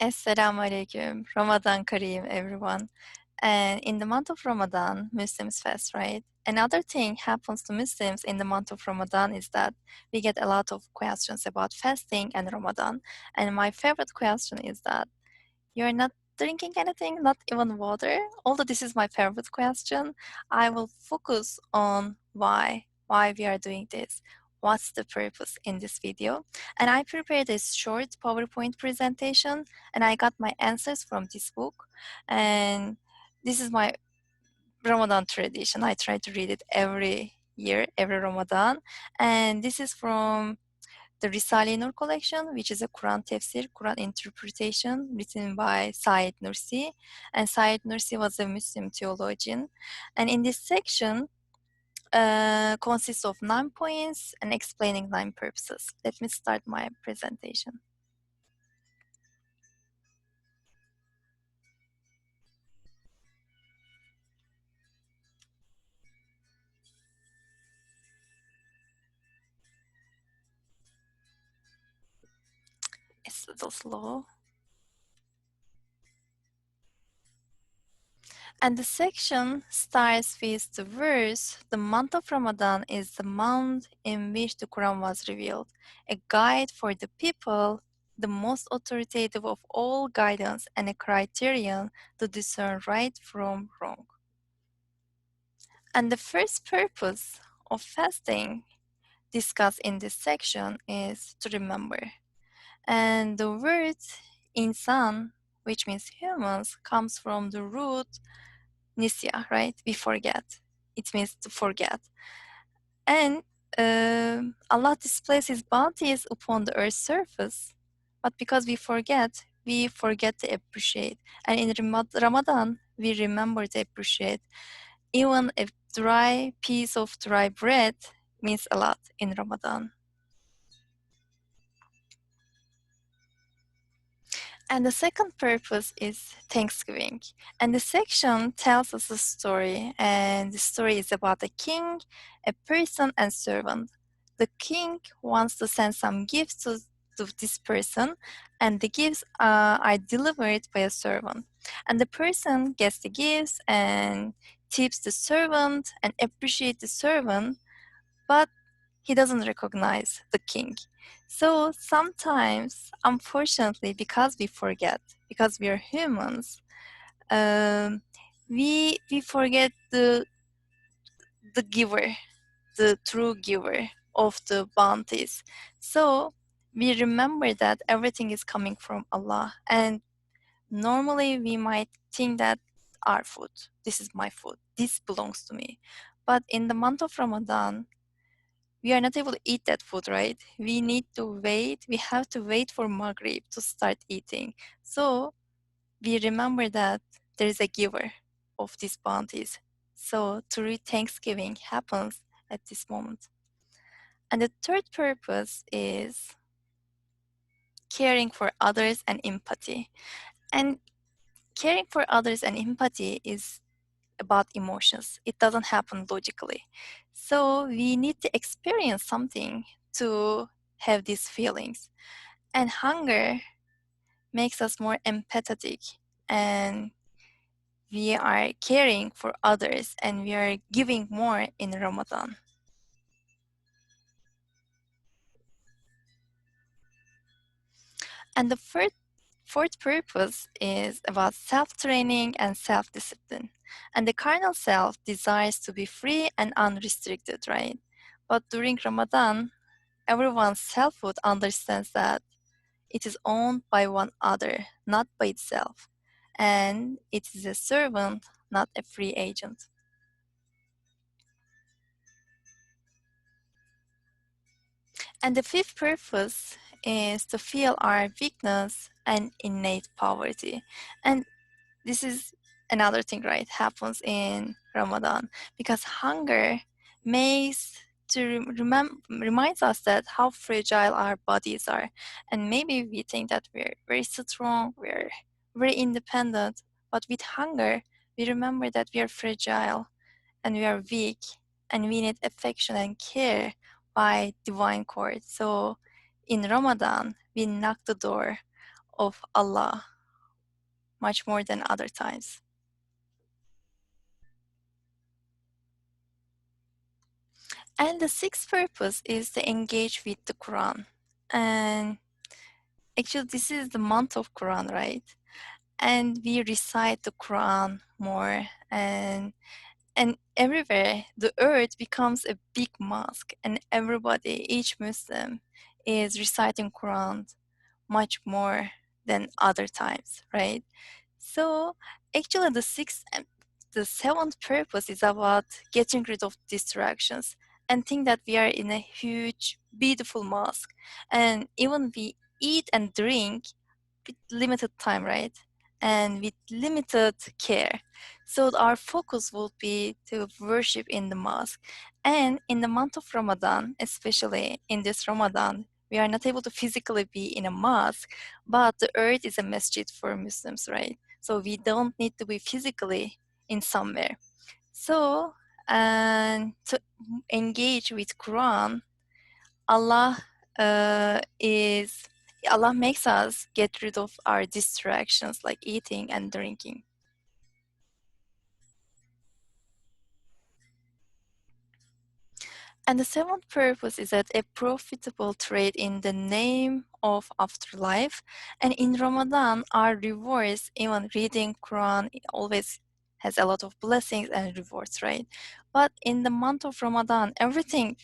Assalamu alaikum. Ramadan Kareem, everyone. And in the month of Ramadan, Muslims fast, right? Another thing happens to Muslims in the month of Ramadan is that we get a lot of questions about fasting and Ramadan. And my favorite question is that you're not drinking anything, not even water. Although this is my favorite question, I will focus on why we are doing this. What's the purpose in this video? And I prepared a short PowerPoint presentation and I got my answers from this book. And this is my Ramadan tradition. I try to read it every year, every Ramadan. And this is from the Risale-i collection, which is a Quran tafsir, Quran interpretation written by Nursi. And Nursi was a Muslim theologian. And in this section, consists of 9 points and explaining 9 purposes. Let me start my presentation. It's a little slow. And the section starts with the verse, the month of Ramadan is the month in which the Quran was revealed, a guide for the people, the most authoritative of all guidance and a criterion to discern right from wrong. And the first purpose of fasting discussed in this section is to remember. And the word insan, which means humans, comes from the root nisya, right? We forget. It means to forget. And Allah displays His bounties upon the earth's surface. But because we forget to appreciate. And in Ramadan, we remember to appreciate. Even a dry piece of dry bread means a lot in Ramadan. And the second purpose is Thanksgiving. And the section tells us a story, and the story is about a king, a person, and servant. The king wants to send some gifts to this person, and the gifts are delivered by a servant. And the person gets the gifts and tips the servant and appreciates the servant, but he doesn't recognize the king. So sometimes, unfortunately, because we forget, because we are humans, we forget the giver, the true giver of the bounties. So we remember that everything is coming from Allah, and normally we might think that our food, this is my food, this belongs to me. But in the month of Ramadan, we are not able to eat that food, right? We need to wait. We have to wait for Maghrib to start eating. So we remember that there is a giver of these bounties. So true Thanksgiving happens at this moment. And the third purpose is caring for others and empathy. And caring for others and empathy is about emotions. It doesn't happen logically. So we need to experience something to have these feelings. And hunger makes us more empathetic, and we are caring for others and we are giving more in Ramadan. And the fourth purpose is about self-training and self-discipline. And the carnal self desires to be free and unrestricted, right? But during Ramadan, everyone's selfhood understands that it is owned by one other, not by itself. And it is a servant, not a free agent. And the fifth purpose is to feel our weakness and innate poverty. And this is another thing, right, happens in Ramadan, because hunger makes to reminds us that how fragile our bodies are. And maybe we think that we're very strong, we're very independent, but with hunger, we remember that we are fragile and we are weak and we need affection and care by divine court. So in Ramadan, we knock the door of Allah much more than other times. And the sixth purpose is to engage with the Quran. And actually, this is the month of Quran, right? And we recite the Quran more, and everywhere the earth becomes a big mosque, and everybody, each Muslim, is reciting Quran much more than other times, right? So actually, the seventh purpose is about getting rid of distractions and think that we are in a huge, beautiful mosque, and even we eat and drink with limited time, right? And with limited care. So our focus will be to worship in the mosque. And in the month of Ramadan, especially in this Ramadan, we are not able to physically be in a mosque, but the earth is a masjid for Muslims, right? So we don't need to be physically in somewhere. So, and to engage with Quran, Allah is Allah makes us get rid of our distractions like eating and drinking. And the seventh purpose is that a profitable trade in the name of afterlife. And in Ramadan, our rewards, even reading Quran, it always has a lot of blessings and rewards, right? But in the month of Ramadan, everything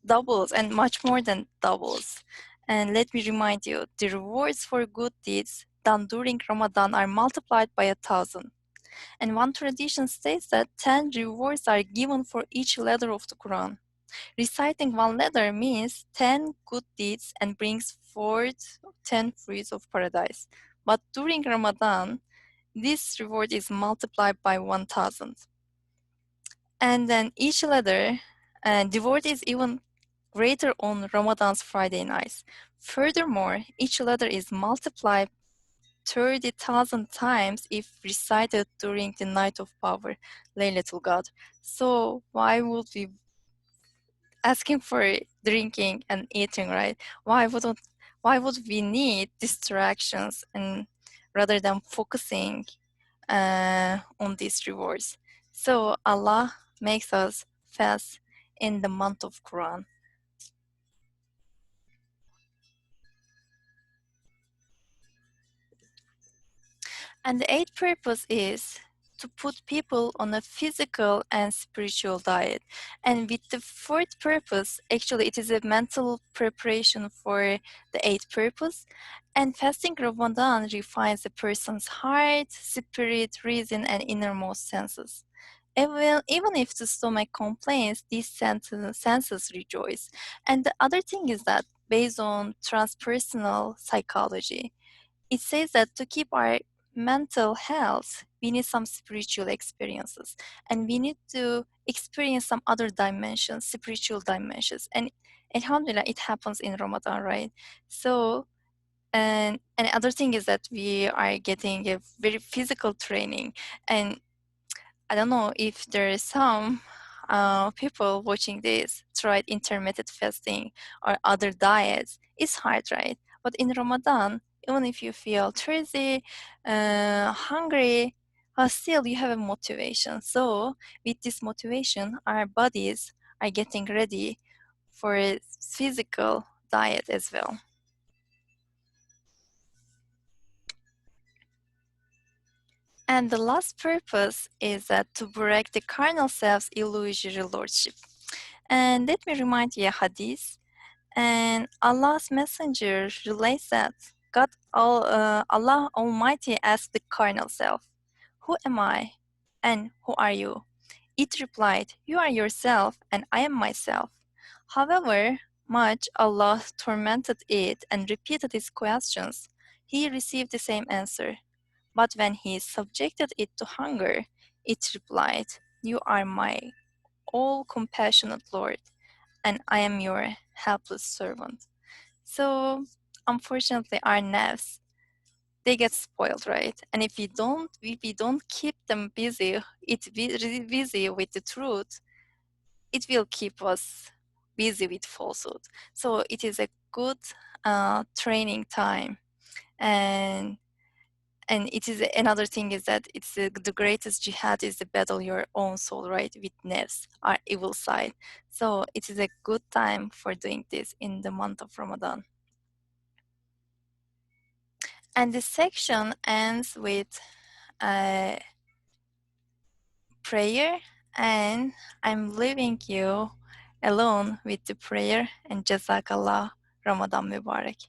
doubles and much more than doubles. And let me remind you, the rewards for good deeds done during Ramadan are multiplied by 1,000. And one tradition states that 10 rewards are given for each letter of the Quran. Reciting one letter means 10 good deeds and brings forth 10 fruits of paradise. But during Ramadan, this reward is multiplied by 1,000. And then each letter, and the reward is even greater on Ramadan's Friday nights. Furthermore, each letter is multiplied 30,000 times if recited during the night of power, Laylatul Qadr. So why would we asking for drinking and eating, right? Why would we need distractions and rather than focusing on these rewards? So Allah makes us fast in the month of Quran. And the eighth purpose is to put people on a physical and spiritual diet. And with the fourth purpose, actually, it is a mental preparation for the eighth purpose. And fasting Ramadan refines a person's heart, spirit, reason, and innermost senses. Even if the stomach complains, these senses rejoice. And the other thing is that based on transpersonal psychology, it says that to keep our mental health, we need some spiritual experiences and we need to experience some other dimensions, spiritual dimensions. And alhamdulillah, it happens in Ramadan, right? So, and other thing is that we are getting a very physical training. And I don't know if there is some people watching this tried intermittent fasting or other diets. It's hard, right? But in Ramadan, even if you feel thirsty, hungry, still you have a motivation. So with this motivation, our bodies are getting ready for a physical diet as well. And the last purpose is that to break the carnal self's illusory lordship. And let me remind you a hadith. And Allah's messenger relates that Allah Almighty asked the carnal self, "Who am I? And who are you?" It replied, "You are yourself, and I am myself." However much Allah tormented it and repeated its questions, he received the same answer. But when he subjected it to hunger, it replied, "You are my all compassionate Lord, and I am your helpless servant." So, unfortunately, our nafs, they get spoiled, right? And if we don't keep them busy, busy with the truth, it will keep us busy with falsehood. So it is a good training time, and and it is another thing is that it's the greatest jihad is to battle your own soul, right, with nafs, our evil side. So it is a good time for doing this in the month of Ramadan. And this section ends with prayer, and I'm leaving you alone with the prayer, and Jazakallah, Ramadan Mubarak.